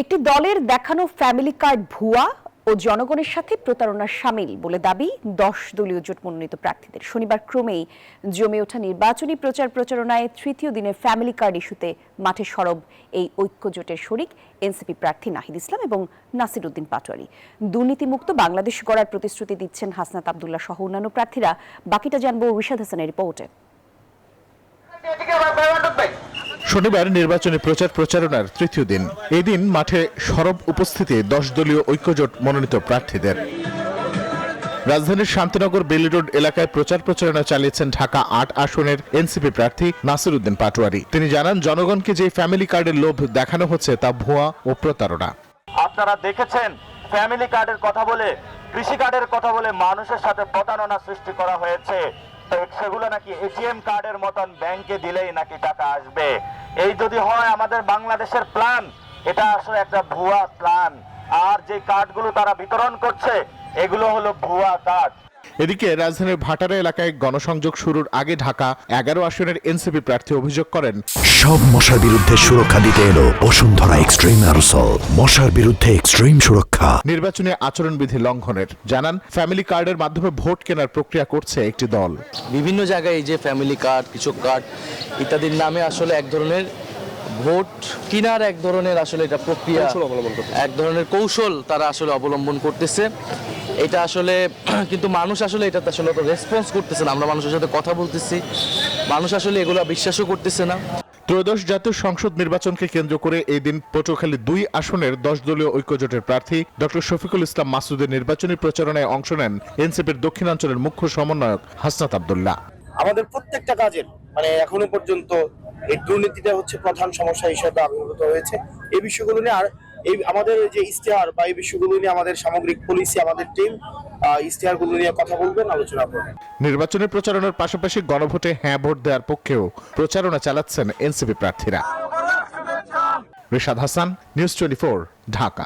একটি দলের দেখানো ফ্যামিলি কার্ড ভুয়া ও জনগণের সাথে প্রতারণার শামিল বলে দাবি 10 দলীয় জোট মনোনীত প্রার্থীদের। শনিবার ক্রমেই জমে ওঠা নির্বাচনী প্রচারণায় তৃতীয় দিনে ফ্যামিলি কার্ড ইস্যুতে মাঠে সরব এই ঐক্য জোটের শরিক এনসিপি প্রার্থী নাহিদ ইসলাম এবং নাসির উদ্দিন পাটোয়ারি। দুর্নীতিমুক্ত বাংলাদেশ গড়ার প্রতিশ্রুতি দিচ্ছেন হাসনাত আব্দুল্লাহ সহ অন্যান্য প্রার্থীরা। বাকিটা জানবো রিশাদ হাসানের রিপোর্টে। শনিবার নির্বাচনী প্রচারণার তৃতীয় দিন। এই দিন মাঠে সরব উপস্থিতি 10 দলীয় ঐক্যজোট মনোনীত প্রার্থীদের। রাজধানীর শান্তিনগর বেলি রোড এলাকায় প্রচারণা চালিয়েছেন ঢাকা 8 আসনের এনসিপি প্রার্থী নাসির উদ্দিন পাটোয়ারি। তিনি জানান, জনগণকে যে ফ্যামিলি কার্ডের লোভ দেখানো হচ্ছে তা ভুয়া ও প্রতারণা। আপনারা দেখেছেন ফ্যামিলি কার্ডের কথা বলে, কৃষি কার্ডের কথা বলে মানুষের সাথে প্রতারণা সৃষ্টি করা হয়েছে। তো সেগুলো নাকি এটিএম কার্ডের মতন ব্যাংকে দিলেই নাকি টাকা আসবে। এই যদি হয় আমাদের বাংলাদেশের প্ল্যান, এটা আসলে একটা ভুয়া প্ল্যান। আর যে কার্ডগুলো তারা বিতরণ করছে এগুলো হলো ভুয়া কার্ড। এদিকে রাজধানীর ভাটারা এলাকায় গণসংযোগ শুরুর আগে ঢাকা 11 আসনের এনসিপি প্রার্থী অভিযোগ করেন, সব মশার বিরুদ্ধে সুরক্ষা দিতে এলো বসুন্ধরা এক্সট্রিম অ্যারোসল, মশার বিরুদ্ধে এক্সট্রিম সুরক্ষা। নির্বাচনী আচরণবিধি লঙ্ঘনের। জানান, ফ্যামিলি কার্ডের মাধ্যমে ভোট কেনার প্রক্রিয়া করছে একটি দল। বিভিন্ন জায়গায় এই যে ফ্যামিলি কার্ড, কৃষক কার্ড ইত্যাদির নামে আসলে এক ধরনের ভোট কেনার এক ধরনের আসলে এটা প্রক্রিয়া, এক ধরনের কৌশল তারা আসলে অবলম্বন করতেছে। এটা আসলে কিন্তু মানুষ আসলে এটাতে আসলে রেসপন্স করতেছে না। আমরা মানুষের সাথে কথা বলতেছি, মানুষ আসলে এগুলো বিশ্বাসও করতেছে না। ত্রয়োদশ জাতীয় সংসদ নির্বাচনকে কেন্দ্র করে এই দিন পটুয়াখালী 2 আসনের 10 দলীয় ঐক্যজোটের প্রার্থী ডক্টর শফিকুল ইসলাম মাসুদের নির্বাচনী প্রচারণায় অংশ নেন এনসিপির দক্ষিণাঞ্চলের মুখ্য সমন্বয়ক হাসনাত আব্দুল্লাহ। আমাদের প্রত্যেকটা কাজের এখনো পর্যন্ত এই দুর্নীতিটা হচ্ছে প্রধান সমস্যা হিসেবে আবির্ভূত হয়েছে। এই বিষয়গুলো নিয়ে আর এই আমাদের যে ইশতেহার বা এই বিষয়গুলো নিয়ে আমাদের সামগ্রিক পলিসি, আমাদের টিম ইশতেহারগুলো নিয়ে কথা বলবেন, আলোচনা করবেন। নির্বাচনী প্রচারণার পাশাপাশি গণভোটে হ্যাঁ ভোট দেওয়ার পক্ষেও প্রচারণা চালাচ্ছেন এনসিপি প্রার্থীরা। রিশাদ হাসান, নিউজ 24, ঢাকা।